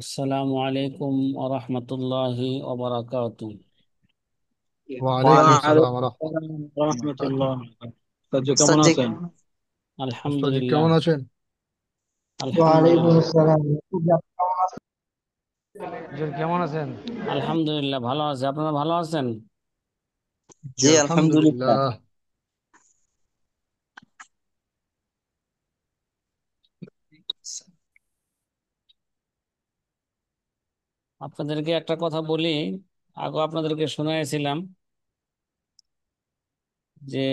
আসসালামু আলাইকুম ওরহমতুল্লাহি ওবরাকাতু। ওয়ালাইকুম আসসালাম ওয়ালাইকুম রহমতুল্লাহ। আসসালাম রহমতুল্লাহ। তাজ্জু কেমন সাজ্জাদ আছেন? ওস্তাদ জি আলহামদুলিল্লাহ। কেমন আছেন? ওয়ালাইকুম আলহামদুলিল্লাহ। আসসালাম। হুজুর কেমন আছেন? আলহামদুলিল্লাহ ভালো আছে, আপনারা ভালো আছেন? জি জি আলহামদুলিল্লাহ। আলহামদুলিল্লাহ। আপনাদেরকে একটা কথা বলি, আগে আপনাদেরকে শুনিয়েছিলাম যে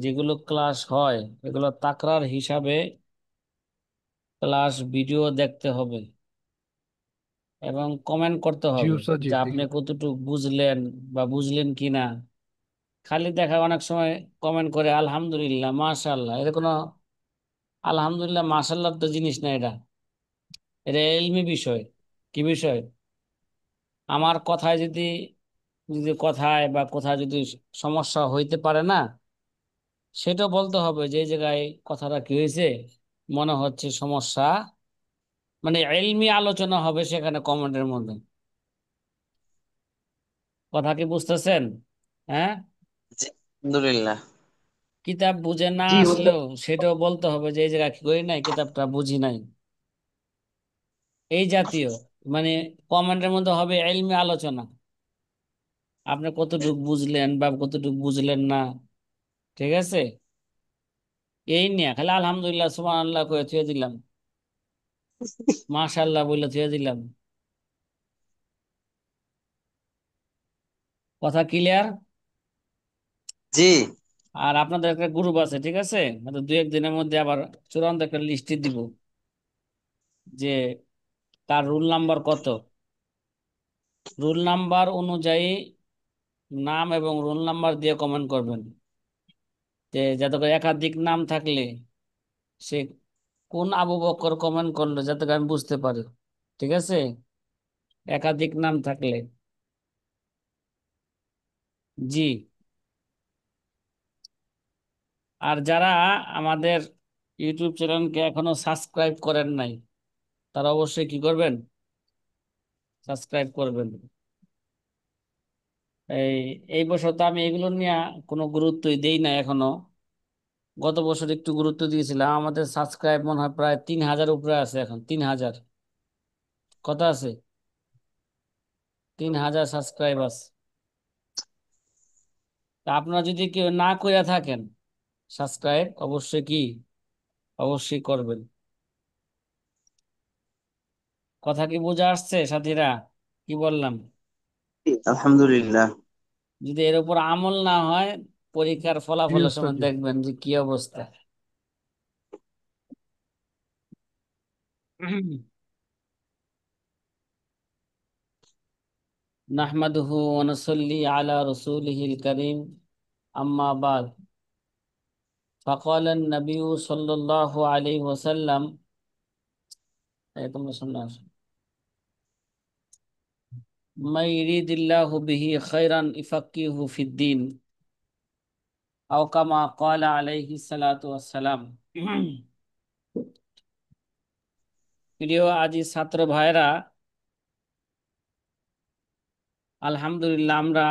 যেগুলো ক্লাস হয় এগুলো তাকরার হিসাবে ক্লাস ভিডিও দেখতে হবে এবং কমেন্ট করতে জি হবে উস্তাদ জি যে আপনি দেখি। কতটুকু বুঝলেন বা বুঝলেন কিনা। খালি দেখা অনেক সময় কমেন্ট করে আলহামদুলিল্লাহ মাশাআল্লাহ, এর কোনো আলহামদুলিল্লাহ মাশাআল্লাহ তো জিনিস না এটা। এটা এলমি বিষয়। কি বিষয়? আমার কথায় যদি যদি কথায় বা কোথায় যদি সমস্যা হইতে পারে না, সেটা বলতে হবে যে এই জায়গায় কথাটা কি হয়েছে, মনে হচ্ছে সমস্যা। মানে এলমি আলোচনা হবে সেখানে কমেন্টের মধ্যে। কথা কি বুঝতেছেন? হ্যাঁ। জি আলহামদুলিল্লাহ। কিতাব বুঝে না জি ওস্তাদ। আসলেও সেটাও বলতে হবে যে এই জায়গায় কি করি নাই, কিতাবটা বুঝি নাই। এই জাতীয় মানে কমেন্টের মধ্যে হবে এলমি আলোচনা। আপনি কতটুকু বুঝলেন বা কতটুকু বুঝলেন না, ঠিক আছে? এই নিয়ে খালি আলহামদুলিল্লাহ সুবহানাল্লাহ করে থুয়ে দিলাম, মাশাআল্লাহ বলে থুয়ে দিলাম। কথা ক্লিয়ার? জি আর আপনাদের একটা গ্রুপ আছে, ঠিক আছে? হয়তো দু একদিনের মধ্যে আবার চূড়ান্ত একটা লিস্ট দিব যে তার রুল নাম্বার কত। রুল নাম্বার অনুযায়ী নাম এবং রোল নাম্বার দিয়ে কমেন্ট করবেন, যে যাতে করে একাধিক নাম থাকলে সে কোন আবু বকর কমেন্ট করলো যাতে করে আমি বুঝতে পারি, ঠিক আছে? একাধিক নাম থাকলে। জি। আর যারা আমাদের ইউটিউব চ্যানেলকে এখনো সাবস্ক্রাইব করেন নাই, তারা অবশ্যই কি করবেন? সাবস্ক্রাইব করবেন। এই এই বছর তো আমি এগুলো নিয়ে কোনো গুরুত্বই দেই না এখনো। গত বছর একটু গুরুত্ব দিয়েছিলাম। আমাদের সাবস্ক্রাইব মনে হয় প্রায় 3,000 উপরে আছে, এখন 3,000। কত আছে? 3,000 সাবস্ক্রাইব আছে। তা আপনারা যদি কেউ না করে থাকেন সাবস্ক্রাইব, অবশ্যই কি, অবশ্যই করবেন। কথা কি বোঝা আসছে সাথীরা? কি বললাম? জি, আলহামদুলিল্লাহ। যদি এর উপর আমল না হয়, পরীক্ষার জি ফলাফলের উস্তাদ সময় জি। দেখবেন যে কি অবস্থা। নাহমাদুহু ওয়া নুসাল্লি আলা রাসূলিহিল কারীম, আম্মা বাদ। ফাকালা an-নাবিয়্যু সাল্লাল্লাহু আলাইহি ওয়াসাল্লাম, এই তোমরা শুনে আসো, মা ইরিদিল্লাহু বিহি খায়রান ইফাক্কিহু ফিদ-দীন, আও কামা ক্বালা আলাইহিস সালাতু ওয়াস সালাম। প্রিয় আজি ছাত্র ভাইরা, আলহামদুলিল্লাহ আমরা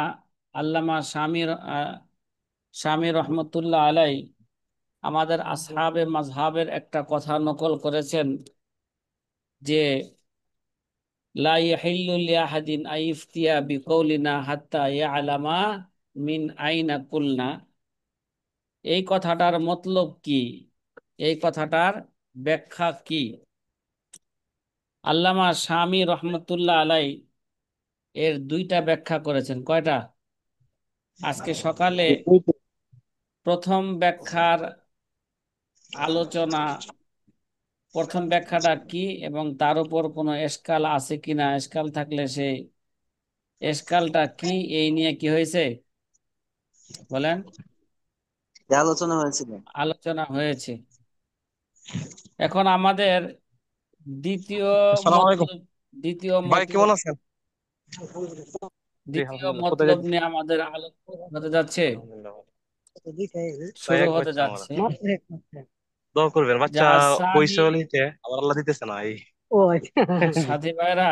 আল্লামা শামী রহমতুল্লাহ আলাই আমাদের আসহাবে মাযহাবের একটা কথা নকল করেছেন যে লা ইয়াহিল্লু লিআহাদিন আইফতিয়া বিকৌলিনা হাত্তা ইয়ালামা মিন আইনা কুলনা। এই কথাটার মতলব কি? এই কথাটার ব্যাখ্যা কি? আল্লামা শামী রহমতুল্লাহ আলাই এর দুইটা ব্যাখ্যা করেছেন। কয়টা? আজকে সকালে প্রথম ব্যাখ্যার আলোচনা, প্রথম ব্যাখ্যাটা কি এবং তার উপর কোনো এশকাল আছে কিনা, এশকাল থাকলে সেই এশকালটা কি, এই নিয়ে কি হয়েছে বলেন? যে আলোচনা হয়েছিল। আলোচনা হয়েছে। এখন আমাদের দ্বিতীয় আসসালামু আলাইকুম মতলব, দ্বিতীয় ভাই, কেমন মতলব, আছেন? জি দ্বিতীয় আলহামদুলিল্লাহ। কোথায় মতলব যাচ্ছেন? নিয়ে আমাদের আলোচনা হতে যাচ্ছে, আলহামদুলিল্লাহ ভালো। ভাই শুরু এক হতে বাচ্চা আমার। যাচ্ছে। দোয়া করবেন, বাচ্চা যা সানি, হইছে হলিতে আবার আল্লাহ দিতেছে না এই। ও আচ্ছা। সাথী ভাইরা,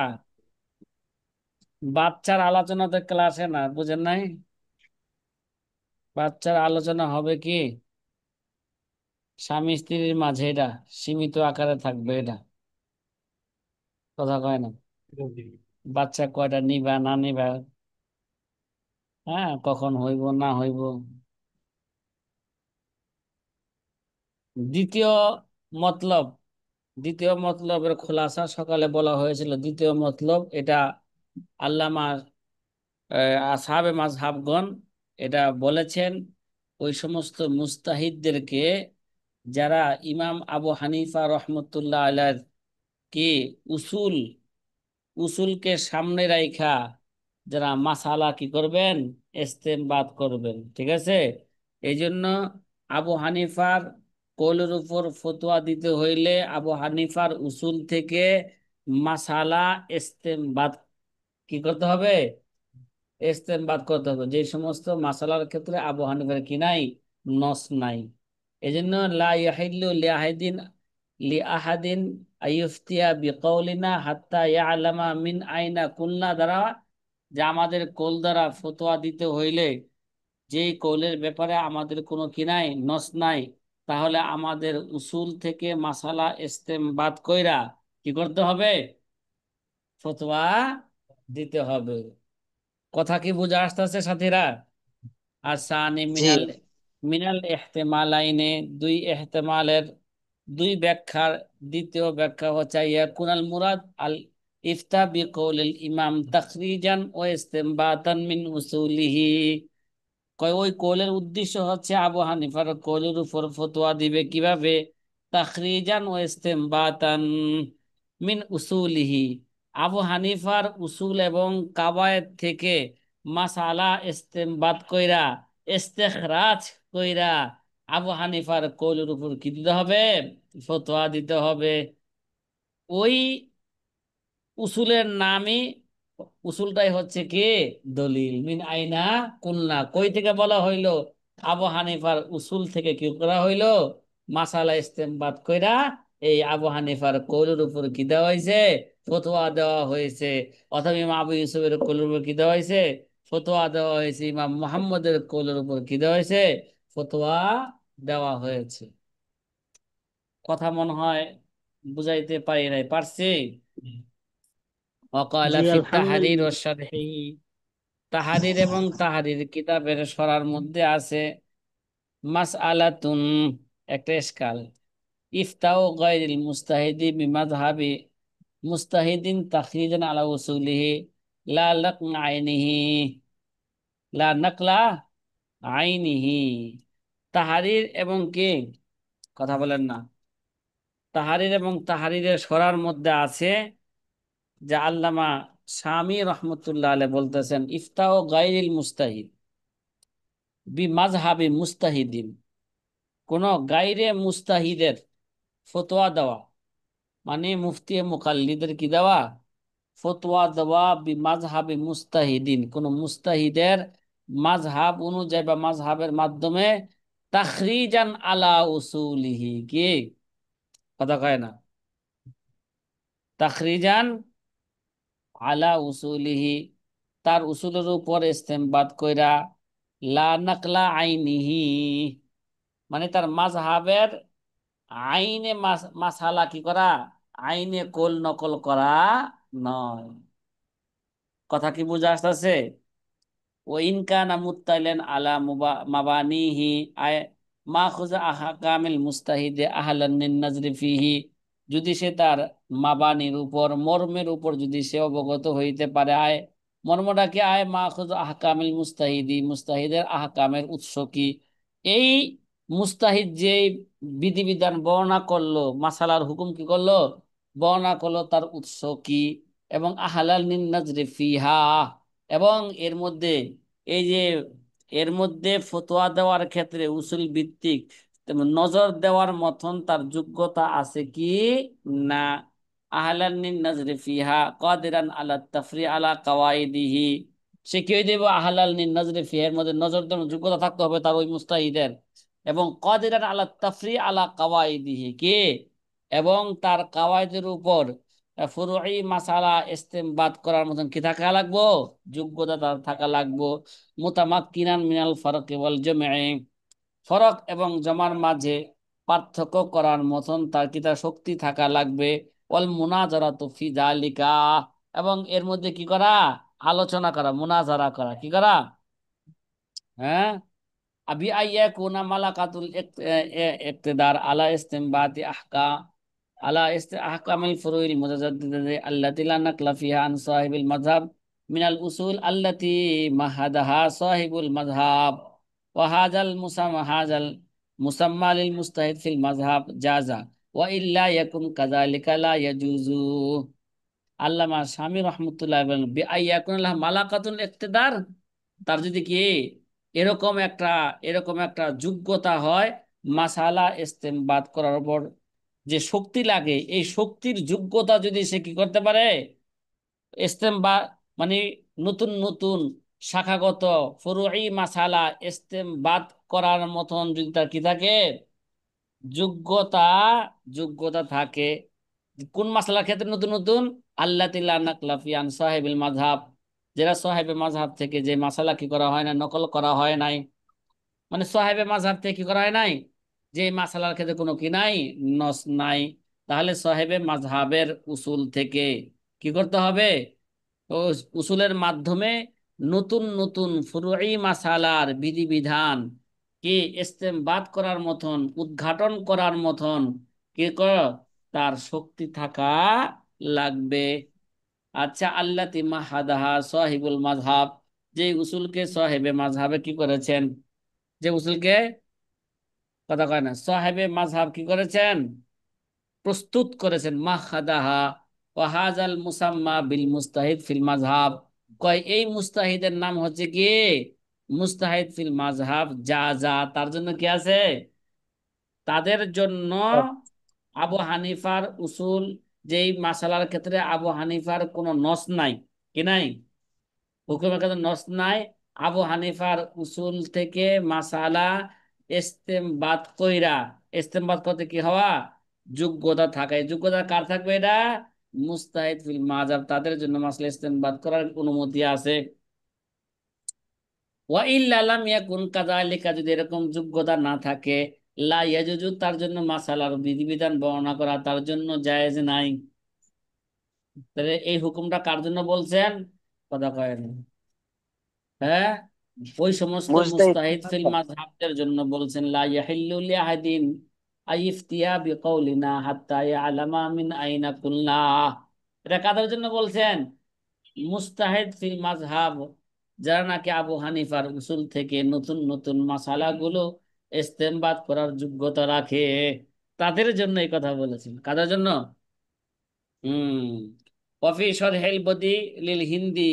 বাচ্চার আলোচনা তো ক্লাসে না, বুঝেন নাই? বাচ্চার আলোচনা হবে কি স্বামী স্ত্রীর মাঝে, এটা সীমিত আকারে থাকবে, এটা কথা কয় না। বাচ্চা কয়টা নিবা না নিবা, হ্যাঁ, কখন হইব না হইব। দ্বিতীয় মতলব, দ্বিতীয় মতলবের খোলাসা সকালে বলা হয়েছিল। দ্বিতীয় মতলব এটা আল্লামা আসহাবে মাযহাবগণ এটা বলেছেন ওই সমস্ত মুস্তাহিদদেরকে যারা ইমাম আবু হানিফা রহমতুল্লাহ আলাইহির কি উসুল উসুলকে সামনে রাইখা যারা মাসালা কি করবেন, ইস্তেমবাদ করবেন, ঠিক আছে। এই জন্য আবু হানিফার কৌলের উপর ফতোয়া দিতে হইলে আবু হানিফার উসুল থেকে মাসালা ইস্তেমবাদ কি করতে হবে, ইস্তেমবাদ করতে হবে। যে সমস্ত মাসালার ক্ষেত্রে আবু হানিফার কি নাই, নস নাই। এজন্য লা ইয়াহিল্লু লিআহাদিন লিআহাদিন আইয়ুফতিয়া বিকাউলিনা হাত্তা ইয়ালামা মিন আইনা কুলনা দ্বারা, যে আমাদের কোল দ্বারা ফতোয়া দিতে হইলে যেই কৌলের ব্যাপারে আমাদের কোনো কি নাই, নস নাই, তাহলে আমাদের উসুল থেকে মাসালা ইস্তেমবাদ কইরা কি করতে হবে, ফতোয়া দিতে হবে। কথা কি বুঝা আসতেছে সাথীরা? আর সানি জি। মিনাল মিনাল ইহতিমালাইনে, দুই ইহতিমালের দুই ব্যাখ্যার দ্বিতীয় ব্যাখ্যা হচ্ছে ইয়াকুনাল মুরাদ আল ইফতা বিকৌলিল ইমাম তাখরিজান ও ইস্তেমবাতান মিন উসুলিহি। কয় ওই কৌলের উদ্দেশ্য হচ্ছে আবু হানিফার কৌলের উপর ফতোয়া দিবে কিভাবে, তাখরিজান ও ইস্তেমবাতান মিন উসুলিহি, আবু হানিফার উসুল এবং কাবায়েত থেকে মাসালা ইস্তেমবাদ কইরা, ইস্তেখরাজ কইরা আবু হানিফার কৌলের উপর কি দিতে হবে, ফতোয়া দিতে হবে। ওই উসুলের নামই, উসুলটাই হচ্ছে কি দলিল। মিন আইনা কুলনা, কই থেকে বলা হইলো, আবু হানিফার উসুল থেকে কি করা হইলো, মাসালা ইস্তেমবাদ কইরা এই আবু হানিফার কৌলের উপর কি দেওয়া হয়েছে, ফতোয়া দেওয়া হয়েছে। অথবা ইমাম আবু ইউসুফের কৌলের উপর কি দেওয়া হয়েছে, ফতোয়া দেওয়া হয়েছে। ইমাম মুহাম্মদের কৌলের উপর কি দেওয়া হয়েছে, ফতোয়া দেওয়া হয়েছে। কথা মনে হয় বুঝাইতে পারি নাই, পারছি? ওয়াকালা জি ফি তাহরির ও আলহামদুলিল্লাহ। শারহি, তাহারির এবং তাহারির কিতাবের সরার মধ্যে আছে মাসআলাতুন, একটা ইশকাল, ইফতাউ গায়রিল মুস্তাহিদি বিমাযহাবি মুস্তাহিদিন তাখরিজান আলা উসুলিহি লা লাকনা আইনিহি, লা নাকলা আইনিহি। তাহারির এবং কি, কথা বলেন না, তাহারির এবং তাহারিরের সরার মধ্যে আছে যা আল্লামা শামী রহমতুল্লাহ আলাইহি বলতেছেন, ইফতাউ গায়রিল মুস্তাহিদ বিমাযহাবি মুস্তাহিদিন, কোন গায়রে মুস্তাহিদের ফতোয়া দেওয়া, মানে মুফতি মুকাল্লিদের কি দেওয়া, ফতোয়া দেওয়া বিমাযহাবি মুস্তাহিদিন, কোন মুস্তাহিদের মাযহাব অনুযায়ী বা মাযহাবের মাধ্যমে, তাখরিজান আলা উসুলিহি, কি কথা কয় না, তাখরিজান আলা উসুলিহি, তার উসুলের উপর ইস্তেমবাদ কইরা, লা নাকলা আইনিহি, মানে তার মাযহাবের আইনে মাসালা কি করা, আইনে কোল নকল করা নয়। কথা কি বুঝা আসতেছে? ও ইনকানা মুত্তাইলেন আলা মাবানিহি আয় মাখুযা আহকামিল মুস্তাহিদে আহলান নিন নাজরি ফিহি, যদি সে তার মাবানির উপর, মর্মের উপর যদি সে অবগত হইতে পারে, আয় মর্মটা কি, আয় মাখুযা আহকামিল মুস্তাহিদি, মুস্তাহিদের আহকামের উৎস কি, এই মুস্তাহিদ যে বিধিবিধান বর্ণনা করলো, মাসালার হুকুম কি করলো, বর্ণনা করলো, তার উৎস কি, এবং আহলাল নিন নাজরি ফিহা, এবং এর মধ্যে এই যে এর মধ্যে ফতোয়া দেওয়ার ক্ষেত্রে উসুল ভিত্তিক তেমন নজর দেওয়ার মতন তার যোগ্যতা আছে কি না, আহলান নিন নাজরি ফিহা কাদিরান আলা তাফরি আলা কাওয়াইদিহি, সে কি হয়ে দেব, আহলাল নিন নাজরি ফিহা, এর মধ্যে নজর দেওয়ার যোগ্যতা থাকতে হবে তার ওই মুস্তাহিদের, এবং কাদিরান আলা তাফরি আলা কাওয়াইদিহি কি, এবং তার কাওয়াইদের উপর ফুরুই মাসালা ইস্তেমবাদ করার মতন কি থাকা লাগবো? যোগ্যতা তার থাকা লাগবো। মুতামাক্কিনান মিনাল ফারক ওয়াল জামঈ, ফরক এবং জমার মাঝে পার্থক্য করার মতন তার কি তার শক্তি থাকা লাগবে। ওয়াল মুনাজারাতু ফি যালিকা, এবং এর মধ্যে কি করা? আলোচনা করা, মুনাজারা করা, কি করা? হ্যাঁ, अभी يكون ملكة الاقتدار على استنباط أحكام على أحكام الفروع المتجددة التي لا نقل فيها عن صاحب المذهب من الأصول التي مهدها صاحب المذهب، وهذا المسمى للمجتهد في المذهب جاز، وإلا يكن كذلك لا يجوز। আল্লামা স্বামী রহমতুল্লাহ বলেন বিআইয়াকুন লাহ মালাকাতুল ইক্তেদার, তার যদি কি এরকম একটা যোগ্যতা হয়, মাসালা ইস্তেমবাদ করার উপর যে শক্তি লাগে, এই শক্তির যোগ্যতা যদি সে কি করতে পারে, ইস্তেমবাদ মানে নতুন নতুন শাখাগত ফুরুই মাসালা ইস্তেমবাদ করার মতন যদি তার কি থাকে, যোগ্যতা যোগ্যতা থাকে। কোন মাসালার ক্ষেত্রে নতুন নতুন? আল্লাহ তিল্লা নাকলাফিয়ান সাহেবিল মাযহাব, যেটা সাহেবে মাযহাব থেকে যে মাসালা কি করা হয় না, নকল করা হয় নাই, মানে সাহেবে মাযহাব থেকে কি করা হয় নাই, যে মাসালার ক্ষেত্রে কোনো কি নাই, নস নাই। তাহলে সাহেবে মাযহাবের উসুল থেকে কি করতে হবে? ও উসুলের মাধ্যমে নতুন নতুন ফুরুই মাসালার বিধিবিধান কি ইস্তেমবাদ করার মতন, উদ্ঘাটন করার মতন কি কর, তার শক্তি থাকা লাগবে। আচ্ছা, আল্লাতি মাহাদাহা সাহিবুল মাযহাব, যে উসুলকে সাহেবে মাযহাবে কি করেছেন, যে উসুলকে, কথা কয় না, সাহেবে মাযহাব কি করেছেন, প্রস্তুত করেছেন। মাহাদাহা ওয়াহাজাল মুসাম্মা বিল মুস্তাহিদ ফিল মাযহাব, কয় এই মুস্তাহিদের নাম হচ্ছে কি মুস্তাহিদ ফিল মাযহাব, যা যা তার জন্য কি আছে, তাদের জন্য আবু হানিফার উসুল, যেই মাসালার ক্ষেত্রে আবু হানিফার কোনো নস নাই, কি নাই, হুকুমের ক্ষেত্রে নস নাই, আবু হানিফার উসুল থেকে মাসালা ইস্তেমবাদ কইরা, ইস্তেমবাদ করতে কি হওয়া, যোগ্যতা থাকে। এই যোগ্যতা কার থাকবে? এটা মুস্তাহিদ ফিল মাযহাব, তাদের জন্য মাসালা ইস্তেমবাদ করার অনুমতি আছে। ওয়া ইল্লা লাম ইয়াকুন কাযালিকা, যদি এরকম যোগ্যতা না থাকে, লা ইয়াজুজু, তার জন্য মাসালার বিধিবিধান বর্ণনা করা তার জন্য জায়েজ নাই। তাহলে এই হুকুমটা কার জন্য বলছেন? কথা কয় না। হ্যাঁ, ওই সমস্ত মুজতাহিদ। মুস্তাহিদ ফিল মাযহাবদের জন্য বলছেন, লা ইয়াহিল্লু লিআহাদিন আইফতিয়া বিকাউলিনা হাত্তা ইয়ালামা মিন আইনা কুলনা। এটা কাদের জন্য বলছেন? মুস্তাহিদ ফিল মাযহাব, যারা নাকি আবু হানিফার উসুল থেকে নতুন নতুন মাসালাগুলো ইস্তেমবাদ করার যোগ্যতা রাখে, তাদের জন্য এই কথা বলেছেন। কাদের জন্য? হুম, ওয়াফি শরহিল বদি লিল হিন্দি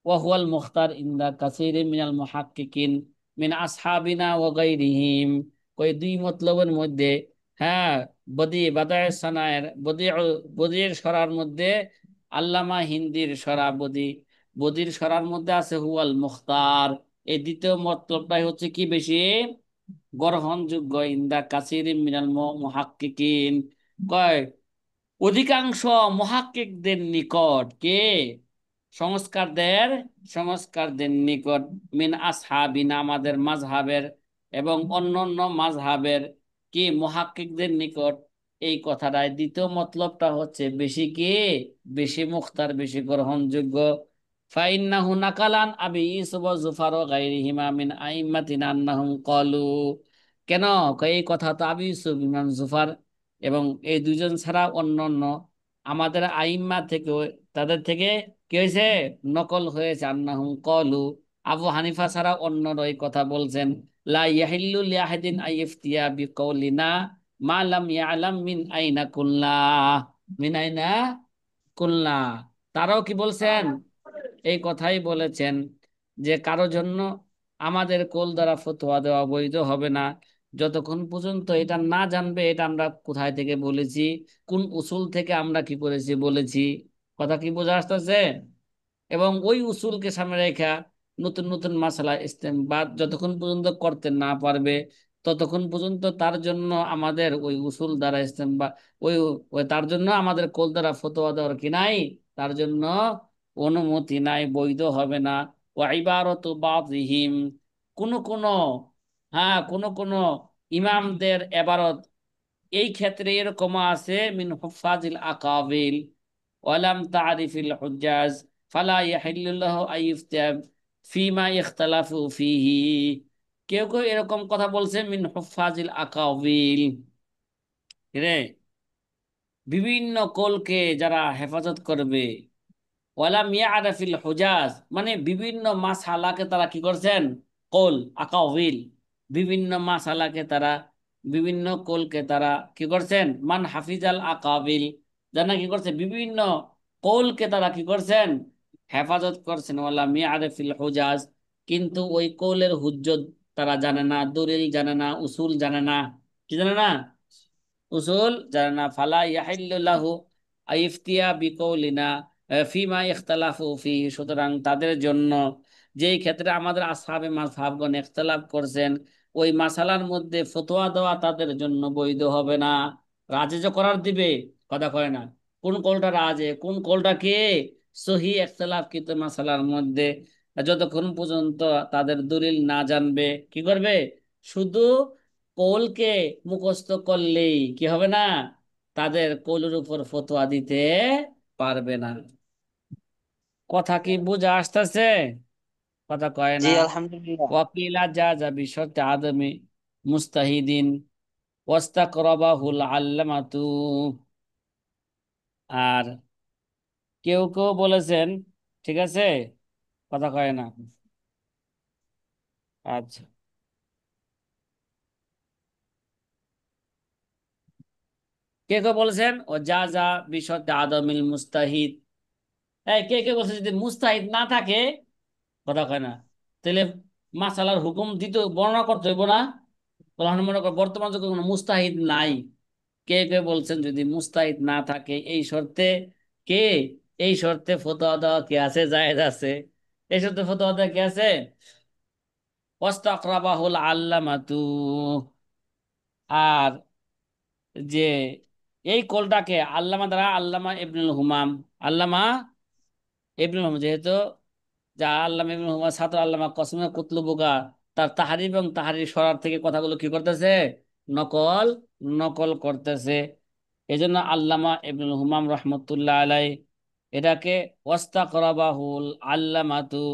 ওয়াহুয়াল মুখতার ইনদা কাসীর মিনাল মুহাক্কিকিন মিন আসহাবিনা ওয়া গায়রিহিম, কই দুই মতলবের মধ্যে, হ্যাঁ, বাদায়ে সানায়ের বদির সরার মধ্যে, আল্লামা হিন্দির সরা বদির সরার মধ্যে আছে হুয়াল মুখতার, এই দ্বিতীয় মতলবটাই হচ্ছে কি বেশি গ্রহণযোগ্য, ইনদা কাসীর মিনাল মুহাক্কিকিন, কয় অধিকাংশ মুহাক্কিকদের নিকট, কে সংস্কারদের সংস্কারদের নিকট, মিন আসহাবিনা আমাদের মাযহাবের এবং অন্যান্য মাযহাবের কি মুহাক্কিকদের নিকট, এই কথাটাই দ্বিতীয় মতলবটা হচ্ছে বেশি কি, বেশি মুখতার, বেশি গ্রহণযোগ্য। ফাইন্নাহু নাকালান আবি ইউসুফ ওয়া জুফার ওয়া গায়রিহিমা মিন আইম্মাতিনা আন্নাহুম ক্বালু, কেন, কয় এই কথা তো আবি ইউসুফ, ইমাম জুফার এবং এই দুইজন ছাড়া অন্যান্য আমাদের আইম্মা থেকে, তাদের থেকে কি হয়েছে, নকল হয়েছে। আন্নাহুম কলু, আবু হানিফা ছাড়া অন্যরা এই কথা বলছেন, লা ইয়াহিল্লু লিআহাদিন আইফতিয়া বিকাউলিনা মা লাম ইয়ালাম মিন আইনা কুল্লা, মিন আইনা কুল্লা, তারাও কি বলছেন, এই কথাই বলেছেন যে কারো জন্য আমাদের কোল দ্বারা ফতোয়া দেওয়া বৈধ হবে না, যতক্ষণ পর্যন্ত এটা না জানবে এটা আমরা কোথায় থেকে বলেছি, কোন উসুল থেকে আমরা কি করেছি বলেছি। কথা কি বোঝা আসতেছে? এবং ওই উসুলকে সামনে রেখা নতুন নতুন মাসালা ইস্তেমবাদ যতক্ষণ পর্যন্ত করতে না পারবে, ততক্ষণ পর্যন্ত তার জন্য আমাদের ওই উসুল দ্বারা বা ওই ওই তার জন্য আমাদের কোল দ্বারা ফতোয়া দেওয়ার কি নাই, তার জন্য অনুমতি নাই, বৈধ হবে না। ওয়া ইবারাতু বাযিহিম, কোন কোন, হ্যাঁ কোন কোন ইমামদের এবারত এই ক্ষেত্রে এরকম আছে, মিন হুফাজিল আকাবিল ওয়ালাম তারিফিল হুজ্জাজ ফালা ইয়াহিল্লু লাহু আইয়ুফতা ফিমা ইখতালাফু ফিহি। কেউ কেউ এরকম কথা বলছে, মিন হুফাজিল আকাবিল, রে বিভিন্ন কোলকে যারা হেফাজত করবে, ওয়ালাম ইয়ারাফিল হুজাজ মানে বিভিন্ন মাসআলাকে তারা কি করছেন, কোল আকাউইল, বিভিন্ন মাসআলাকে তারা, বিভিন্ন কোলকে তারা কি করছেন, মান হাফিজাল আকাবিল, যারা কি করছে বিভিন্ন কোলকে তারা কি করছেন, হেফাজত করছেন। ওয়ালাম ইয়ারাফিল হুজাজ, কিন্তু ওই কোলের হুজ্জত তারা জানে না, দলিল জানে না, উসুল জানে না। কি জানে না? উসুল জানে না। ফালা ইয়াহিল্লু লাহু আইফতিয়া বিকৌলিনা ফিমা ইখতালাফু ফিহি, সুতরাং তাদের জন্য যেই ক্ষেত্রে আমাদের আসহাবে মাযহাবগণ ইখতিলাফ করছেন, ওই মাসালার মধ্যে ফতোয়া দেওয়া তাদের জন্য বৈধ হবে না। রাজে যে করার দিবে, কথা কয় না, কোন কলটা রাজে, কোন কলটা কে সহি ইখতিলাফকৃত মাসালার মধ্যে, যতক্ষণ পর্যন্ত তাদের দলিল না জানবে কি করবে, শুধু কৌলকে মুখস্থ করলেই কি হবে না, তাদের কৌলের উপর ফতোয়া দিতে পারবে না। কথা কি বুঝা আসতেছে? কথা কয় জি না। আলহামদুলিল্লাহ। ওয়াকিলা যা যা বিশর্তে আদমি মুস্তাহিদিন ওয়াস্তাকরাবাহুল আল্লামাতু, আর কেউ কেউ বলেছেন, ঠিক আছে, কথা কয় না। আচ্ছা, কে কে বলেছেন, ও যা যা বিশর্তে আদমিল মুস্তাহিদ, এই কে কে বলছে যদি মুস্তাহিদ না থাকে, কথা কয় না, তাহলে মাসালার হুকুম দিতে বর্ণনা করতে হইব না? তখন মনে কর বর্তমান যুগে কোনো মুস্তাহিদ নাই। কে কে বলছেন যদি মুস্তাহিদ না থাকে এই শর্তে, কে এই শর্তে ফতোয়া দেওয়া কে আছে, জায়েজ আছে। এই শর্তে ফতোয়া দেওয়া কে আছে, ওয়াস্তাকরাবাহুল আল্লামাতু, আর যে এই কলটাকে আল্লামা দ্বারা, আল্লামা ইবনুল হুমাম, আল্লামা ইবনুল হুমাম যেহেতু, যা আল্লামা ইবনুল হুমাম ছাত্র আল্লামা কসমে কুতলুবুগা, তার তাহরির এবং তাহরির সরার থেকে কথাগুলো কি করতেছে, নকল নকল করতেছে। এই জন্য আল্লামা ইবনুল হুমাম রহমতুল্লাহ আলাই এটাকে ওয়াস্তাকরাবাহুল আল্লামাতু,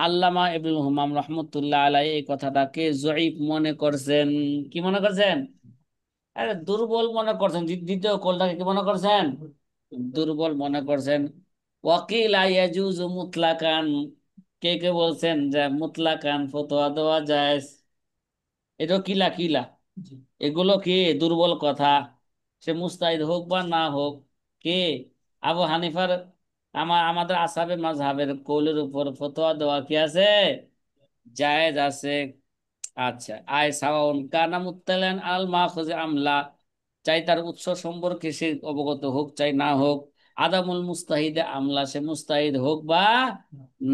আল্লামা ইবনুল হুমাম রহমতুল্লাহ আলাই এই কথাটাকে জয়ীফ মনে করছেন। কি মনে করছেন? আরে দুর্বল মনে করছেন, দ্বিতীয় কলটাকে কি মনে করছেন, দুর্বল মনে করছেন। ওয়াকিল ইয়াজুজু মুতলাকান, কে কে বলছেন যে মুতলাকান ফতোয়া দেওয়া যায়, এটা কিলা কিলা, এগুলো কি দুর্বল কথা। সে মুস্তাহিদ হোক বা না হোক, কে আবু হানিফার, আমাদের আসহাবে মাযহাবের কৌলের উপর ফতোয়া দেওয়া কি আছে, জায়েজ আছে। আচ্ছা, আয় সাওয়াউন কানা মুত্তালিআন আল মাখুযি আমলা, চাই তার উৎস সম্পর্কে সে অবগত হোক চাই না হোক, আদামুল মুস্তাহিদে আমলা, সে মুস্তাহিদ হোক বা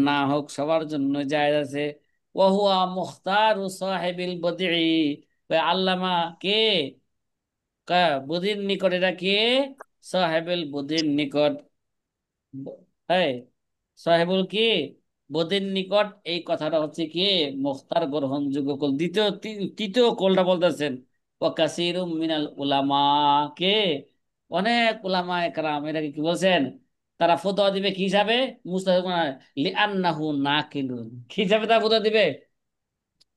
না হোক সবার জন্য জায়েজ আছে। ওয়া হুয়া মুখতারু সাহিবিল বদিই, ওই আল্লামা কে, বুদ্ধির নিকট, এটা কে সাহেবুল বুদ্ধির নিকট, হ্যাঁ সাহেবুল কি বদির নিকট, এই কথাটা হচ্ছে কি মুখতার গ্রহণযোগ্য কল। তৃতীয় কলটা বলতেছেন, ও কাসিরুম মিনাল উলামা, কে অনেক উলামা একরাম এটাকে কি বলছেন, তারা ফতোয়া দিবে কি হিসাবে, মুস্তাহিদ লিআন্নাহু নাকিলুন, কি হিসাবে তারা ফতোয়া দিবে,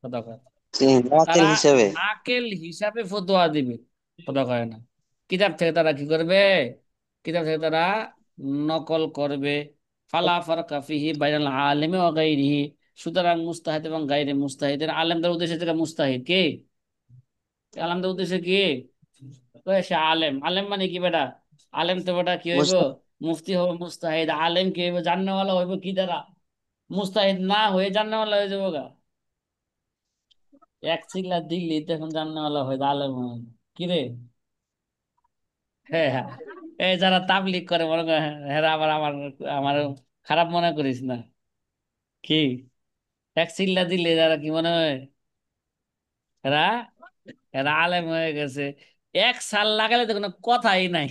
কথা কয়। জি তারা নাকিল হিসেবে। নাকেল হিসাবে ফতোয়া দিবে, কথা কয় না। কিতাব থেকে তারা কি করবে, কিতাব থেকে তারা নকল করবে। ফালা ফারকা ফিহি বাইনাল আলিমি ওয়া গায়রিহি, সুতরাং মুস্তাহিদ এবং গায়রে মুস্তাহিদের, আলেমদের উদ্দেশ্যে থেকে মুস্তাহিদ কি, আলেমদের উদ্দেশ্যে কি, কয় সে আলেম, আলেম মানে কি বেটা, আলেম তো বেটা কি হইব, মুস্তাহিদ। মুফতি হবে মুস্তাহিদ, আলেম কি হইব, জান্নাওয়ালা হইব কি দ্বারা, মুস্তাহিদ না হয়ে জান্নাওয়ালা হয়ে যাবো গা। এক চিল্লা দিল্লি তখন জান্নাওয়ালা হয়ে আলেম হয়, কি রে? হ্যাঁ হ্যাঁ, এই যারা তাবলিগ করে মনে করে, হ্যাঁ আবার আমার আমার খারাপ মনে করিস না, কি এক চিল্লা দিলে যারা কি মনে হয়, এরা এরা আলেম হয়ে গেছে, 1 সাল লাগালে তো কোনো কথাই নাই।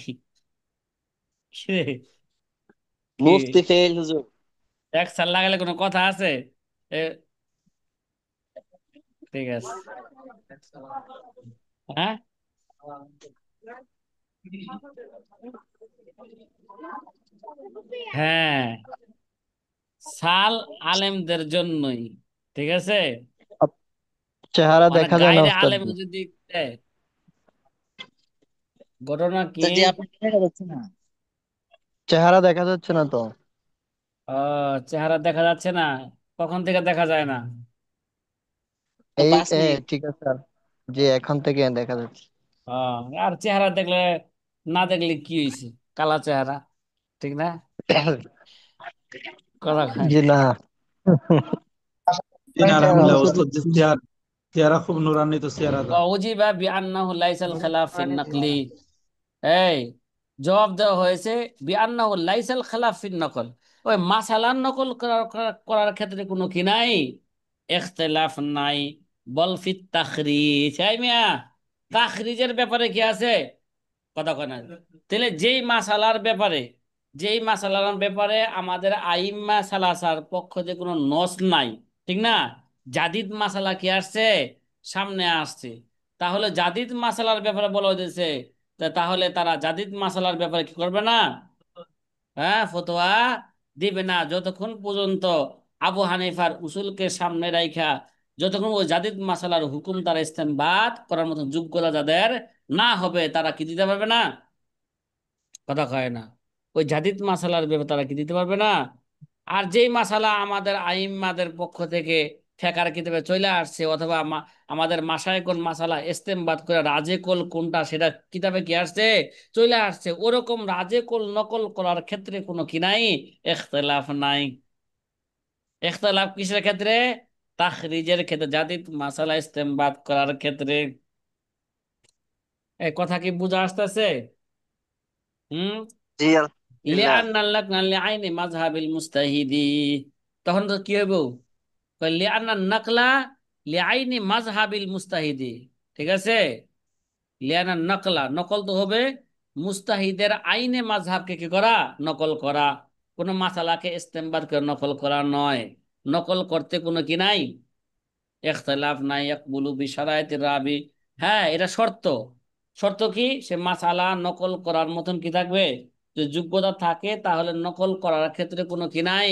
কি রে? কি? মুফতি ফেল হুজুর। 1 সাল লাগালে কোনো কথা আছে? এ, ঠিক আছে। হ্যাঁ, হ্যাঁ, সাল আলেমদের জন্যই। ঠিক আছে, চেহারা মানে দেখা যায় না গায়রে ওস্তাদ আলেম জি। যদি দেয়, ঘটনা কি? তা জি আপনাকে দেখা যাচ্ছে না। চেহারা দেখা যাচ্ছে না তো। চেহারা দেখা যাচ্ছে না? কখন থেকে দেখা যায় না? তো এই 5 মিনিট। ঠিক আছে আর, জি এখন থেকে দেখা যাচ্ছে। আর চেহারা দেখলে, না দেখলে কি হয়েছে? কালা চেহারা, ঠিক না? কথা কয়। জি না। জি না, আলহামদুলিল্লাহ ওস্তাদ জি, চেহারা চেহারা খুব নুরান্বিত চেহারা দা। ওয়াজিবা বিআন্নাহু লাইসাল খেলাফ ফিন নাকলি। এই জবাব দেওয়া হয়েছে বিআন্নাহু লাইসাল খেলাফ ফিন নকল। ওই মাসালার নকল করার ক্ষেত্রে কোনো কি নাই, ইখতিলাফ নাই। বল ফিত তাখরিজ, এই মিয়া, তাখরিজের ব্যাপারে কি আছে? কথা কয় না। তাহলে যেই মাসালার ব্যাপারে আমাদের আইম্মা সালাসার পক্ষ থেকে কোনো নস নাই, ঠিক না? জাদিদ মাসালা কি আসছে, সামনে আসছে। তাহলে জাদিদ মাসালার ব্যাপারে বলা হয়েছে, তাহলে তারা জাদিদ মাসালার ব্যাপারে কি করবে না? হ্যাঁ, ফতোয়া দিবে না, যতক্ষণ পর্যন্ত আবু হানিফার উসুলকে সামনে রাইখা, যতক্ষণ ওই জাদিদ মাসালার হুকুম তারা ইস্তেমবাদ করার মতো যোগ্যতা যাদের না হবে, তারা কি দিতে পারবে না? কথা কয় না। ওই জাদিদ মাসালার ব্যাপারে তারা কি দিতে পারবে না। আর যেই মাসালা আমাদের আইম্মাদের পক্ষ থেকে ফেকার কিতাবে চলে আসছে, অথবা আমাদের মাসায় কোন মাসালা ইস্তেমবাদ করে রাজে কোল কোনটা সেটা কিতাবে কি আসছে, চলে আসছে, ওরকম রাজে কোল নকল করার ক্ষেত্রে কোনো কি নাই, ইখতিলাফ নাই। ইখতিলাফ কিসের ক্ষেত্রে? তাখরিজের ক্ষেত্রে, জাদিদ মাসালা ইস্তেমবাদ করার ক্ষেত্রে। এই কথা কি বুঝা আসতেছে? হুম। জি আলহামদুলিল্লাহ। লিআন্না লিআইনি মাযহাবিল মুস্তাহিদি, তখন তো কি হইব? কই লিআন্না নাকলা লিআইনি মাযহাবিল মুস্তাহিদি। ঠিক আছে, লিআন্না নাকলা, নকল তো হবে মুস্তাহিদের আইনে মাযহাবকে কি করা, নকল করা। কোন মাসালাকে ইস্তেমবাদ করে নকল করা নয়। নকল করতে কোনো কি নাই, ইখতিলাফ নাই। ইয়াকবুলু বিশারাইতির রাবি, হ্যাঁ এটা শর্ত। শর্ত কি? সে মাসালা নকল করার মতন কি থাকবে, যে যোগ্যতা থাকে, তাহলে নকল করার ক্ষেত্রে কোনো কি নাই,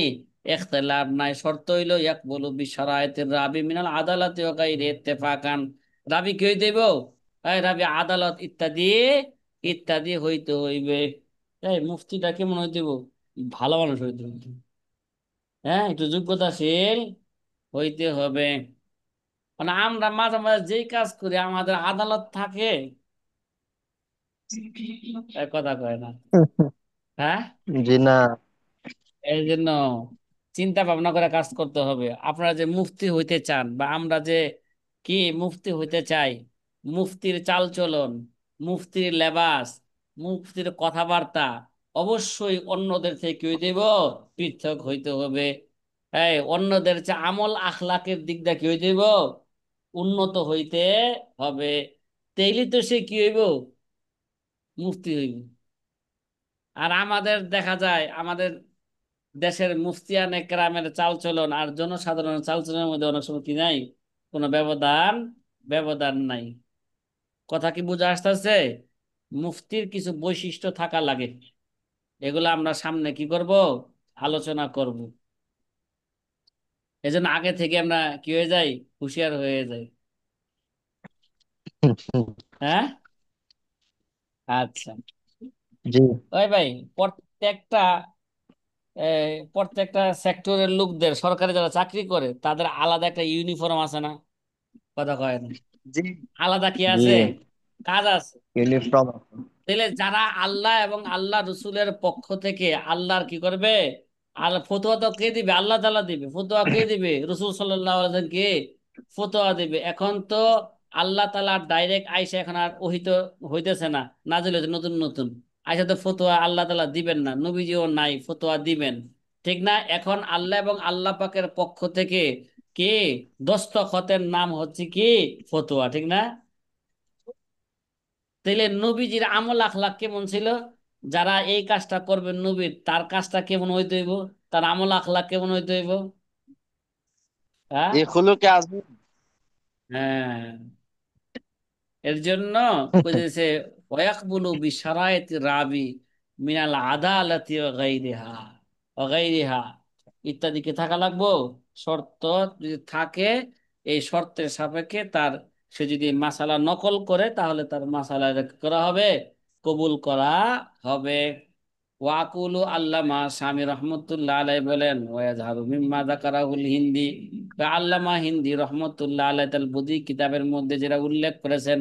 ইখতিলাফ নাই। শর্ত হইল ইয়াকবুলু বিশারাইতির রাবি মিনাল আদালাতি ওয়া গায়রি ইত্তেফাকান। রাবি কি হইতে হইব? এই রাবি আদালত ইত্যাদি ইত্যাদি হইতে হইবে। এই মুফতিটা কেমন হইতে হইব? ভালো মানুষ হইতে হইবে। হ্যাঁ, একটু যোগ্যতাশীল হইতে হবে। মানে আমরা মাঝে মাঝে যেই কাজ করি, আমাদের আদালত থাকে, কথা কয় না। হ্যাঁ, জি না। এই জন্য চিন্তা ভাবনা করে কাজ করতে হবে। আপনারা যে মুফতি হইতে চান, বা আমরা যে কি মুফতি হইতে চাই, মুফতির চালচলন, মুফতির লেবাস, মুফতির কথাবার্তা অবশ্যই অন্যদের থেকে কি হইতে হইব, পৃথক হইতে হবে। এই অন্যদের চেয়ে আমল আখলাকের দিক দিয়ে কি হইতে হইব, উন্নত হইতে হবে। তেইলি তো সে কি হইব, মুফতি হইব। আর আমাদের দেখা যায়, আমাদের দেশের মুফতিয়ান একরামের চালচলন আর জনসাধারণের চালচলনের মধ্যে অনেক সময় কি নাই, কোনো ব্যবধান ব্যবধান নাই। কথা কি বুঝা আসতেছে? মুফতির কিছু বৈশিষ্ট্য থাকা লাগে, এগুলো আমরা সামনে কি করব, আলোচনা করব। এজন্য আগে থেকে আমরা কি হয়ে যাই, হুঁশিয়ার হয়ে যাই। হ্যাঁ, আচ্ছা। জি। ওই ভাই, প্রত্যেকটা প্রত্যেকটা সেক্টরের লোকদের, সরকারি যারা চাকরি করে তাদের আলাদা একটা ইউনিফর্ম আছে না? কথা কয় না। জি আলাদা কি জি আছে, কাজ আছে। ইউনিফর্ম। তাহলে যারা আল্লাহ এবং আল্লাহ রসুলের পক্ষ থেকে আল্লাহর কি করবে, ফতোয়া তো কে দিবে, আল্লাহ তাআলা দিবে। ফতোয়া কে দিবে, রসুল সাল্লাল্লাহু আলাইহি ওয়াসাল্লাম কে ফতোয়া দিবে। এখন তো আল্লাহ তাআলা ডাইরেক্ট আইসা এখন আর ওহিত হইতেছে না, নাজিল হইতে নতুন নতুন। আইসা তো ফতোয়া আল্লাহ তাআলা দিবেন না, নবীজিও নাই ফতোয়া দিবেন, ঠিক না? এখন আল্লাহ এবং আল্লাহ পাকের পক্ষ থেকে কি দস্তখতের নাম হচ্ছে কি ফতোয়া, ঠিক না? তাইলে নবীজির আমল আখলাক কেমন ছিল? যারা এই কাজটা করবে নবীর, তার কাজটা কেমন হইতে হইব? তার আমল আখলাক কেমন হইতে হইব? হ্যাঁ, ये खुलूक आजम। হ্যাঁ। এর জন্য কইতেছে ওয়াকবুলু বিশারাইতি রাবি মিনাল আদালাতি ওয়া গায়রিহা ওয়া গায়রিহা ইত্যাদি কি থাকা লাগবো? শর্ত যদি থাকে, এই শর্তের সাপেক্ষে তার, সে যদি মাসালা নকল করে তাহলে তার মাসালা করা হবে, কবুল করা হবে। ওয়াকুলু আল্লামা স্বামী রহমতুল্লাহ আলাই বলেন ওয়াজহারু মিম্মা যাকারাহুল হিন্দি, আল্লামা হিন্দি রহমতুল্লাহ আলাই তাল বুদি কিতাবের মধ্যে যেটা উল্লেখ করেছেন,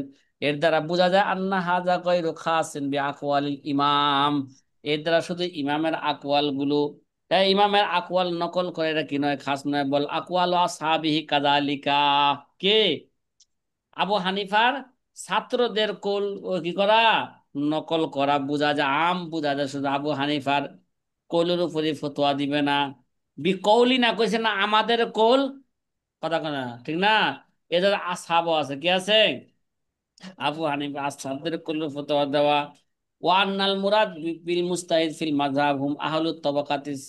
এর দ্বারা বোঝা যায় আন্না হাজা গায়রু খাসিন বি আকওয়ালিল ইমাম, এর দ্বারা শুধু ইমামের আকওয়াল গুলো, ইমামের আকওয়াল নকল করে এটা কি নয়, খাস নয়, বল আকওয়াল আসহাবিহি কাযালিকা, কে আবু হানিফার ছাত্রদের কোল ও কি করা, নকল করা, বোঝা যায়, আম বোঝা যায় শুধু আবু হানিফার কোলের উপরে ফতোয়া দিবে না। বিকৌলি না কইছে না আমাদের কোল, কথা কেনা ঠিক না? এদের আসহাবও আছে, কি আছে? আবু হানিফা আসহাবদের কুল্লু ফতোয়া দেওয়া। ওয়ান্নাল মুরাদ বিল মুস্তাহিদ ফিল মাযহাব হুম আহলুত তাবাকাতিস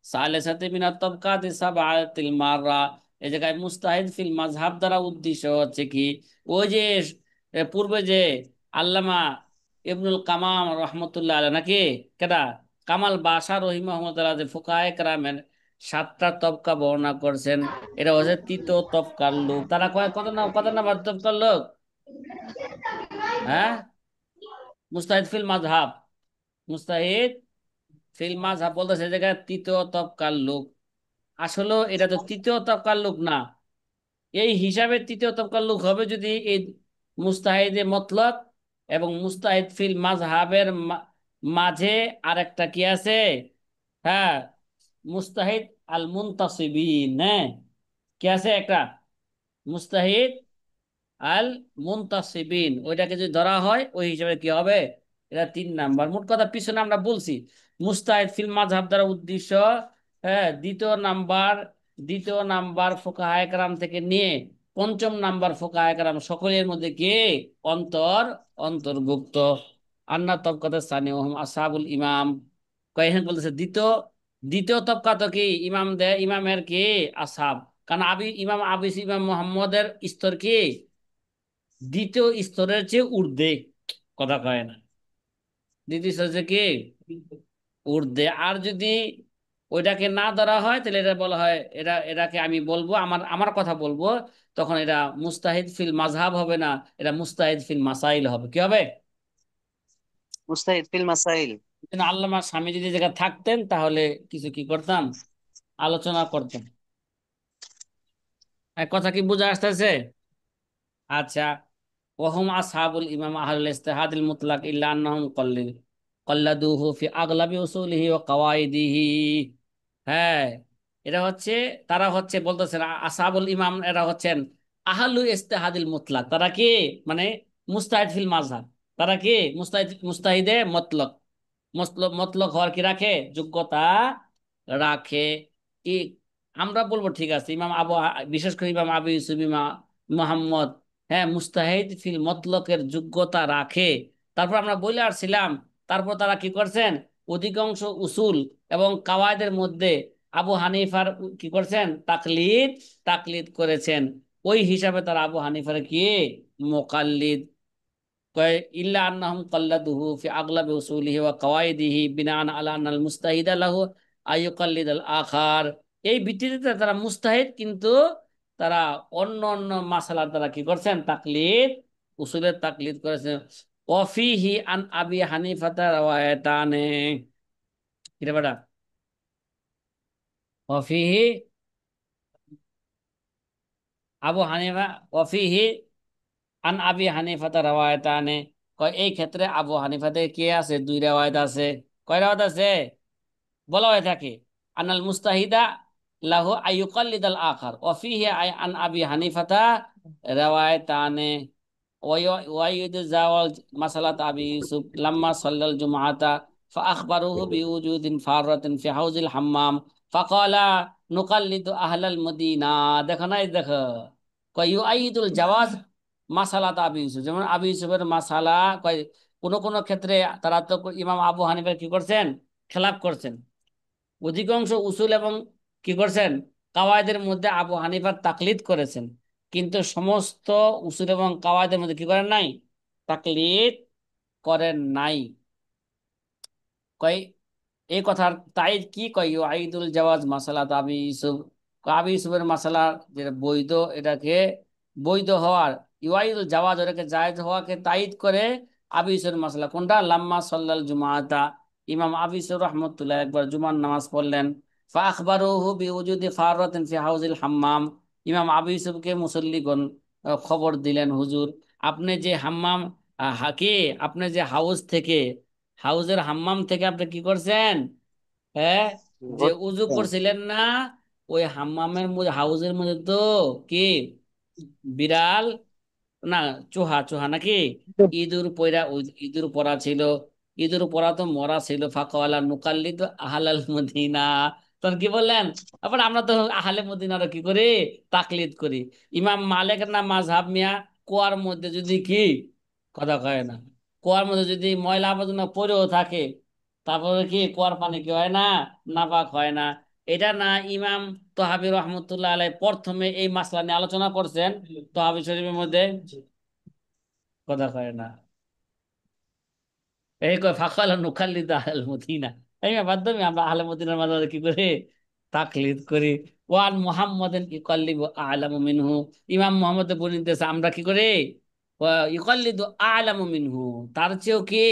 সালিসাতি মিনাত তাবাকাতিস সাবআতিল মাররা। এই জায়গায় মুস্তাহিদ ফিল মাযহাব দ্বারা উদ্দেশ্য হচ্ছে কি, ওই যে পূর্বে যে আল্লামা ইবনুল কামাম রহমতুল্লাহ আলাইহি, নাকি কেডা, কামাল বাশা রহিমাহুল্লাহ, যে ফুকায়ে কেরামের সাতটা তবকা বর্ণনা করছেন, এটা হচ্ছে তৃতীয় তবকার লোক। তারা কয় কত নাম্বার তবকার লোক? হ্যাঁ, মুস্তাহিদ ফিল মাযহাব, মুস্তাহিদ ফিল মাযহাব বলতেছে এই জায়গায় তৃতীয় তবকার লোক। আসলে এটা তো তৃতীয় তবকার লোক না। এই হিসাবে তৃতীয় তবকার লোক হবে যদি এই মুস্তাহিদে মতলব এবং মুস্তাহিদ ফিল মাযহাবের মাঝে আরেকটা কি আছে, হ্যাঁ, মুস্তাহিদ আল মুনতাসিবিন, হ্যাঁ, কি আছে একটা, মুস্তাহিদ আল মুনতাসিবিন, ওইটাকে যদি ধরা হয় ওই হিসাবে কি হবে, এটা 3 নাম্বার। মোট কথা পিছনে আমরা বলছি মুস্তাহিদ ফিল মাযহাব দ্বারা উদ্দেশ্য, হ্যাঁ, দ্বিতীয় নাম্বার ফুকাহায়ে কেরাম থেকে নিয়ে পঞ্চম নাম্বার ফুকাহায়ে কেরাম সকলের মধ্যে কে অন্তর্ভুক্ত। আন্না তবকাতে সানি ওহম আসহাবুল ইমাম, কয়েকজন বলতেছে দ্বিতীয় দ্বিতীয় তবকা তো কি ইমামের কি আসহাব, কারণ ইমাম মোহাম্মদের স্তর কি দ্বিতীয় স্তরের চেয়ে ঊর্ধ্বে, কথা কয় না, দ্বিতীয় স্তরের চেয়ে কি ঊর্ধ্বে। আর যদি ওইটাকে না ধরা হয় তাহলে এটা বলা হয়, এটাকে আমি বলবো, আমার আমার কথা বলবো, তখন এটা মুস্তাহিদ ফিল মাযহাব হবে না, এটা মুস্তাহিদ ফিল মাসাইল হবে। কি হবে? मुस्तहिद फिल मसाइल। আল্লামা স্বামী যদি এই জায়গায় থাকতেন তাহলে কিছু কি করতাম, আলোচনা করতাম। কথা কি বুঝা আসতেছে? আচ্ছা, ওহম আসহাবুল ইমাম আহলুল ইজতিহাদিল মুতলাক ইল্লা আন্নাহুম কল্লাদুহু ফি আগলাবি উসুলিহি ওয়া কাওয়াইদিহি। হ্যাঁ, এরা হচ্ছে, তারা হচ্ছে বলতেছেন আসহাবুল ইমাম, এরা হচ্ছেন আহলুল ইজতিহাদিল মুতলাক, তারা কি মানে মুস্তাহিদ ফিল মাযহাব, তারা কি মুস্তাহিদে মতলক, মতলক হওয়ার কি রাখে, যোগ্যতা রাখে। ই আমরা বলবো ঠিক আছে, বিশেষ করে ইমাম আবু ইউসুফ ইমাম মোহাম্মদ, হ্যাঁ, মুস্তাহিদ ফিল মতলকের যোগ্যতা রাখে। তারপর আমরা বলে আসছিলাম, তারপর তারা কি করছেন, অধিকাংশ উসুল এবং কাওয়ায়েদের মধ্যে আবু হানিফার কি করছেন, তাকলিদ তাকলিদ করেছেন। ওই হিসাবে তারা আবু হানিফার কি মুকাল্লিদ। কয় ইল্লা আন্নাহুম কাল্লাদুহু ফি আগলাবি উসুলিহি ওয়া কাওয়াইদিহি বিনাআন আলা আন্নাল মুস্তাহিদা লাহু আইয়ুকাল্লিদাল আখার। এই ভিত্তিতে তারা মুস্তাহিদ, কিন্তু তারা অন্য অন্য মাসালার দ্বারা কি করছেন, তাকলিদ, উসুলের তাকলিদ করেছেন। ওয়াফিহি আন আবি হানিফাতা রাওয়ায়াতানে, এটা বেটা, ওয়াফিহি আবু হানিফা, ওয়াফিহি আন আবি হানিফাতা রাওয়ায়াতানে, কয় এই ক্ষেত্রে আবু হানিফাতে কে আছে, 2 রেওয়ায়াত আছে। কয় রেওয়ায়াত আছে? বলা হয়ে থাকে আনাল মুস্তাহিদা লাহু আইয়ুকাল্লিদাল আখার ওয়া ফিহি আন আবি হানিফাতা রাওয়ায়াতানে ওয়াইদ জাওয়াল মাসালাত আবি ইউসুফ লাম্মা সাল্লাল জুমআতা فأخبروه بوجود فارة في حوض الحمام ফাকালা নুকাল্লিদু আহলাল মদিনা। দেখো নাই, দেখো কয় ইউআইদুল জাওয়াজ মাসালাত আবি ইউসুফ, যেমন আবি ইউসুফের মাসালা কয় কোন কোন ক্ষেত্রে তারা তো ইমাম আবু হানিফা কি করছেন, খেলাফ করছেন। অধিকাংশ উসুল এবং কি করছেন, কাওয়ায়েদের মধ্যে আবু হানিফার তাকলিদ করেছেন, কিন্তু সমস্ত উসুল এবং কাওয়ায়েদের মধ্যে কি করেন নাই, তাকলিদ করেন নাই। কয় এই কথার তাই কি কয় আইদুল জাওয়াজ মাসালা আবি ইউসুফ, আবি ইউসুফের মাসালা যেটা বৈধ, এটাকে বৈধ হওয়ার, ইউআইদুল জাওয়াজ এটাকে জায়েজ হওয়াকে তাইদ করে আবি ইউসুফের মাসালা কোনটা, লাম্মা সাল্লাল জুমাআতা, ইমাম আবি ইউসুফ রাহমাতুল্লাহ একবার জুমার নামাজ পড়লেন, ফা আখবারুহু বিউজুদি ফারাতিন ফি হাউজিল হাম্মাম, ইমাম আবি ইউসুফকে মুসল্লিগণ খবর দিলেন, হুজুর আপনি যে হাম্মাম হাকে, আপনি যে হাউস থেকে, হাউজের হাম্মাম থেকে আপনি কি করছেন, হ্যাঁ, যে উজু ঘুরছেন। করছিলেন না, ওই হাম্মামের মধ্যে, হাউজের মধ্যে তো কি বিড়াল না, চুহা চুহা নাকি ইঁদুর পয়রা, ইঁদুর পরা ছিল, ইঁদুর পরা তো মরা ছিল। ফাঁকাওয়ালা নুকাল্লি তো আহলাল মদিনা, তখন কি বললেন, আবার আমরা তো আহলে মদিনার কি করি, তাকলিদ করি। ইমাম মালিকের না মাযহাব মিয়া, কুয়ার মধ্যে যদি কি, কথা কয় না, কুয়ার মধ্যে যদি ময়লা আবর্জনা পড়েও থাকে, তারপরে কি কুয়ার পানি কি হয় না, নাপাক হয় না। এটা না ইমাম তহাবি রহমতুল্লাহ আলাই প্রথমে এই মাসলা নিয়ে আলোচনা করছেন তহাবি শরীফের মধ্যে, কথা কয় না। এই কয় ফাঁকাল নুকাল্লিদ আহল মদিনা, এই মাধ্যমে আমরা আহলে মদিনার মাঝে কি করি, তাকলিদ করি। ওয়ান মুহাম্মাদিন ইউকাল্লিবু আ'লামু মিনহু, ইমাম মুহাম্মদ বলিতেছে আমরা কি করি, ইউকাল্লিদু আ'লামু মিনহু, তার চেয়েও কি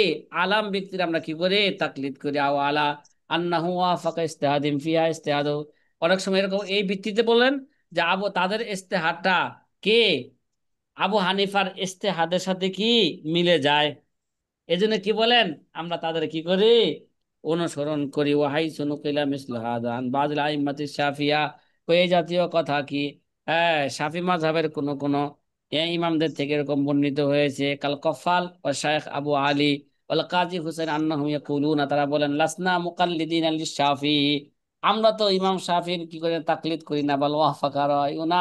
আলাম ব্যক্তির আমরা কি করি, তাকলিদ করি। আও আলা আন্নাহু ওয়াফাকা ইজতিহাদিম ফিহা ইজতিহাদু, অনেক সময় এরকম এই ভিত্তিতে বলেন যে আবু তাদের ইজতিহাদটা কে, আবু হানিফার ইজতিহাদের সাথে কি মিলে যায়, এজন্য কি বলেন, আমরা তাদের কি করি, অনুসরণ করি। ওয়াহাই সুনুকিলা মিসলু হাদা আন বাযিল আইম্মাতি শাফিয়া, এই জাতীয় কথা কি, হ্যাঁ, শাফি মাযহাবের কোন কোন ইমামদের থেকে এরকম বর্ণিত হয়েছে, কাল কফাল ও শাইখ আবু আলী ওয়াল কাজী হুসাইন আন্নাহুম ইয়াকুলুনা, তারা বলেন লাসনা মুকাল্লিদিন লিশ শাফি, আমরা তো ইমাম শাফির কি করে তাকলিদ করি না, বল ওয়াফাকা রায়ুনা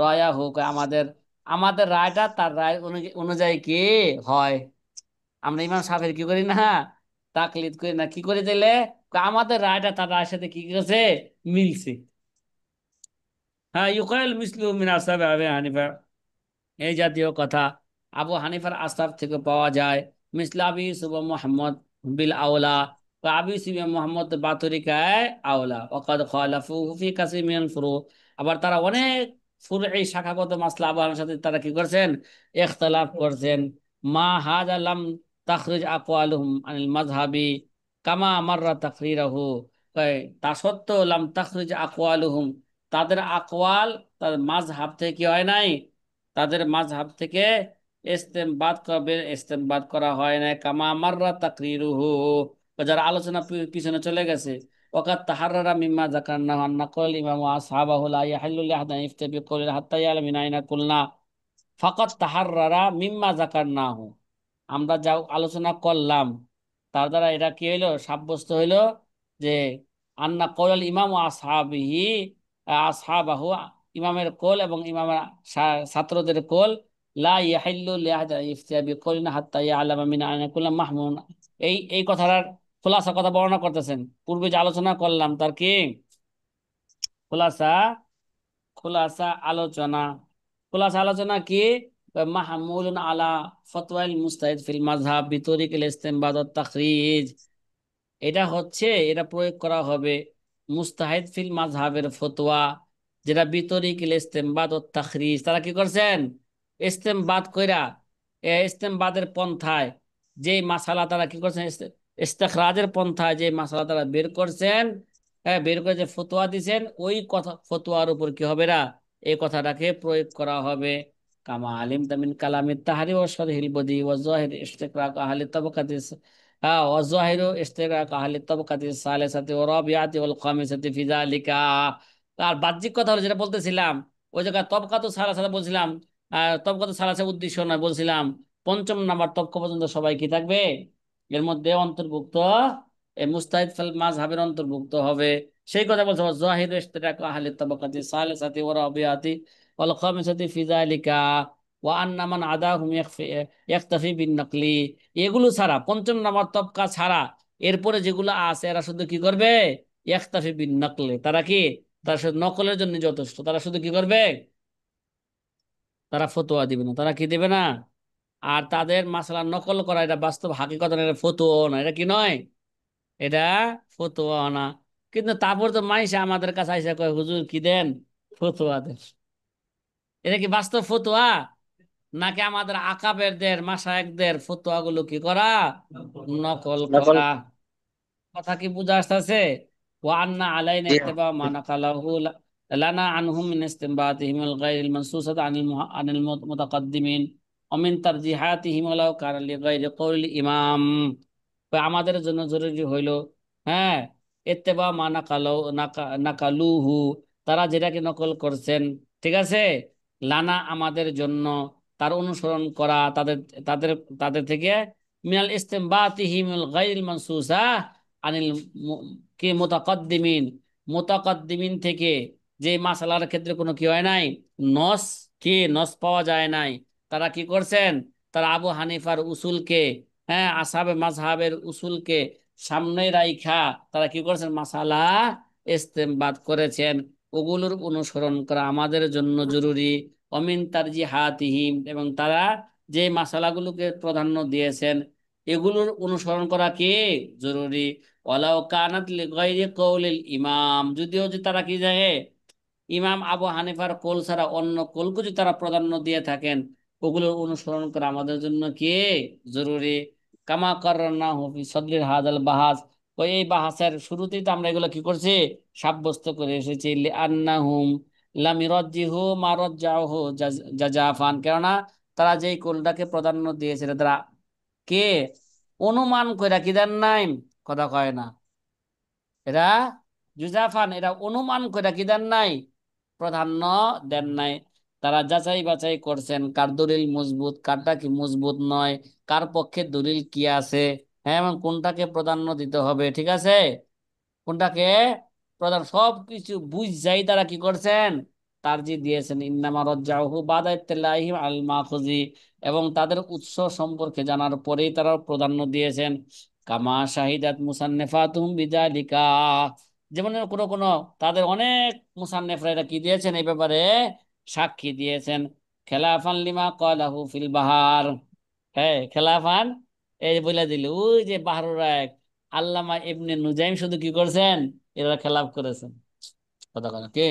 রায়াহু, আমাদের আমাদের রায়টা তার রায় অনুযায়ী কি হয়, আমরা ইমাম সাহেবের কি করি না, তাকলিদ করি না, কি করে দিলে, আমাদের রায়টা তার রায়ের সাথে কি করেছে, মিলছে। হ্যাঁ, ইউকাইল মিসলু মিন আসহাবি আবি হানিফা, এই জাতীয় কথা আবু হানিফার আসহাব থেকে পাওয়া যায়। মিসলা আবি ইউসুফ মুহাম্মদ বিল আওলা, তো আবি ইউসুফ মুহাম্মদ বাতরিকায় আওলা ওয়াকাদ খালাফু ফি কাসির মিনাল ফুরু, আবার তারা অনেক ফুরঈ শাখাগত মাসলা আবু হানিফার সাথে তারা কি করছেন, ইখতিলাফ করছেন। মা হাযা লাম তাখরিজ আকওয়ালুহুম আনিল মাযহাবি কামা মাররা তাকরিরাহু, তা সত্ত্বেও লাম তাখরিজ আকওয়ালুহুম, তাদের আকওয়াল তাদের মাযহাব থেকে কি হয় নাই, তাদের মাযহাব থেকে ইস্তেমবাদ করা হয় না, কামা মাররা তাকরিরুহু, যারা আলোচনা পিছনে চলে গেছে। ওয়াকাত তাহাররারা মিম্মা যাকারনা আন্না কল ইমাম ওয়া আসহাবাহু লা ইয়াহিল্লু লিআহাদিন ইফতা বিকওলি হাত্তা ইয়ালাম মিন আইনা কুলনা, ফাকাত তাহাররারা মিম্মা যাকারনাহু, আমরা যা আলোচনা করলাম তার দ্বারা এটা কি হইলো, সাব্যস্ত হইলো যে আন্না কওলাল ইমাম ওয়া আসহাবিহি, আসহাবাহু, ইমামের কোল এবং ইমামের ছাত্রদের কোল, লা ইয়াহিল্লু লিআহাদিন ইফতা বিকওলিন হাত্তা ইয়ালাম মিন আইনা কুলনা মাহমুন, এই কথাটার খোলাসা কথা বর্ণনা করতেছেন। পূর্বে যে আলোচনা করলাম তার কি খোলাসা, খোলাসা আলোচনা, খোলাসা আলোচনা কি, মাহমুলুন আলা ফতওয়াল মুস্তাহিদ ফিল মাযহাব বিতরিকিল ইসতিনবাদ ওয়াত তাখরিজ, এটা হচ্ছে, এটা প্রয়োগ করা হবে মুস্তাহিদ ফিল মাযহাবের ফতোয়া, যেটা বিতরিকিল ইসতিনবাদ ওয়াত তাখরিজ, তারা কি করছেন, ইসতিনবাদ কইরা, ইসতিনবাদের পন্থায় যে মাসালা তারা কি করছেন, ইস্তেখরাজের পন্থায় যে মাসালা তারা বের করছেন, হ্যাঁ, বের করে যে ফতোয়া দিছেন, ওই কথা ফতোয়ার উপর কি হবে না, এই কথাটাকে প্রয়োগ করা হবে। কামা আলিম তামিন কালামিত তাহারি ও শরহিল বদি ওয়া যাহির ইশতিকরাক আহলি তাবাকাতিস, হ্যাঁ, ওয়া যাহিরু ইশতিকরাক আহলি তাবাকাতিস সালিসাতি ওয়া রাবিআতি ওয়াল খামিসাতি ফি যালিকা। আর বাহ্যিক কথা হলো যেটা বলতেছিলাম, ওই জায়গায় তবকাতু সালাসা বলছিলাম, তবকাতু সালাসা উদ্দেশ্য নয়, বলছিলাম পঞ্চম নাম্বার তবকা পর্যন্ত সবাই কি থাকবে, এর মধ্যে অন্তর্ভুক্ত, এই মুস্তাহিদ ফিল মাযহাবের অন্তর্ভুক্ত হবে। সেই কথা বলছে জাহির ইশতিরাক আহলি তাবাকাতি সালিসাতি ওয়া রাবিআতি ওয়াল খামিসাতি ফি যালিকা ওয়া আন্না মান আদাহুম ইয়াকতাফি বিন নাকলি। এগুলো ছাড়া, পঞ্চম নাম্বার তবকা ছাড়া এরপরে যেগুলো আছে এরা শুধু কি করবে? ইয়াকতাফি বিন নাকলি, তারা কি, তারা শুধু নকলের জন্য যথেষ্ট, তারা শুধু কি করবে? তারা ফতোয়া দিবে না। তারা কি দেবে না? আর তাদের মাসালা নকল করা এটা বাস্তব হাকিকত না, এটা ফতোয়া না। এটা কি নয়? এটা ফতোয়া না। কিন্তু তারপর তো মাইসে আমাদের কাছে আইসা কয় হুজুর কি দেন? ফতোয়া দেন। এটা কি বাস্তব ফতোয়া? নাকি আমাদের আকাবেরদের মাশায়েখদের ফতোয়া গুলো কি করা? নকল নকল। করা। কথা কি বুঝা আসতেছে? ওয়া আন্না আলাইনা জি ইত্তিবা মা নাকালাহু লানা আনহুম মিন ইসতিনবাতিহিম আল গায়রিল মানসুসাত আনিল মুতাকাদ্দিমিন ওয়া মিন তারজিহাতিহিম ওয়ালাউ কানা লিগায়রি কওলিল ইমাম। তো আমাদের জন্য জরুরি হইল, হ্যাঁ, ইত্তিবা মা নাকালুহু, তারা যেটাকে নকল করছেন, ঠিক আছে, লানা আমাদের জন্য তার অনুসরণ করা, তাদের তাদের তাদের থেকে মিনাল ইসতিনবাতিহিম গায়রিল মানসুসা আনিল কি মুতাকাদ্দিমিন, মুতাকাদ্দিমিন থেকে যে মাসালার ক্ষেত্রে কোনো কি হয় নাই, নস, কি নস পাওয়া যায় নাই, তারা কি করছেন? তারা আবু হানিফার উসুলকে, হ্যাঁ, আসহাবে মাযহাবের উসুলকে সামনে রাইখা তারা কি করছেন? মাসালা ইস্তেমবাদ করেছেন। ওগুলোর অনুসরণ করা আমাদের জন্য জরুরি। অমিন তারজিহাতিহিম, এবং তারা যে মাসালাগুলোকে প্রাধান্য দিয়েছেন এগুলোর অনুসরণ করা কি জরুরি। ওয়ালাউ কানাত লিগাইরি কওলিল ইমাম, যদিও যে তারা কি জানে, ইমাম আবু হানিফার কোল ছাড়া অন্য কোলকে যদি তারা প্রাধান্য দিয়ে থাকেন, ওগুলোর অনুসরণ করা আমাদের জন্য কি জরুরি। কামা কাররানাহু ফি সদরিল হাদাল বাহাস, ওই এই বাহাসের শুরুতেই তো আমরা এগুলো কি করছি? সাব্যস্ত করে এসেছি। লিআন্নাহুম লাম ইরাজ্জিহু মা রাজ্জাহু জাজাফান, কেননা তারা যেই কোলটাকে প্রাধান্য দিয়েছিল তারা কে অনুমান কইরা কি দেন নাই? কথা কয় না। এরা জুজাফান, এরা অনুমান করে কি দেন নাই? প্রাধান্য দেন নাই। তারা যাচাই বাছাই করছেন কার দলিল মজবুত, কারটা কি মজবুত নয়, কার পক্ষে দলিল কি আছে, হ্যাঁ, এবং কোনটাকে প্রাধান্য দিতে হবে, ঠিক আছে, কোনটাকে প্রধান, সবকিছু বুঝাই তারা কি করছেন? তারজি দিয়েছেন। ইন্নামা রাজ্জাহু বাদা ইত্তিলাহিম আল মাখুজি, এবং তাদের উৎস সম্পর্কে জানার পরেই তারা প্রাধান্য দিয়েছেন। কামা শাহিদাত মুসান্নিফাতুহুম বিযালিকা, যেমন কোন কোন তাদের অনেক মুসান্নিফরা এটা কি দিয়েছেন এই ব্যাপারে? সাক্ষী দিয়েছেন। খেলাফান লিমা ক্বালাহু ফিল বাহার, হ্যাঁ, খেলাফান, এই যে বলে দিল ওই যে বাহরুর রায় আল্লামা ইবনে নুজাইম শুধু কি করছেন? এরা খেলাফ করেছেন। কথা কথা কে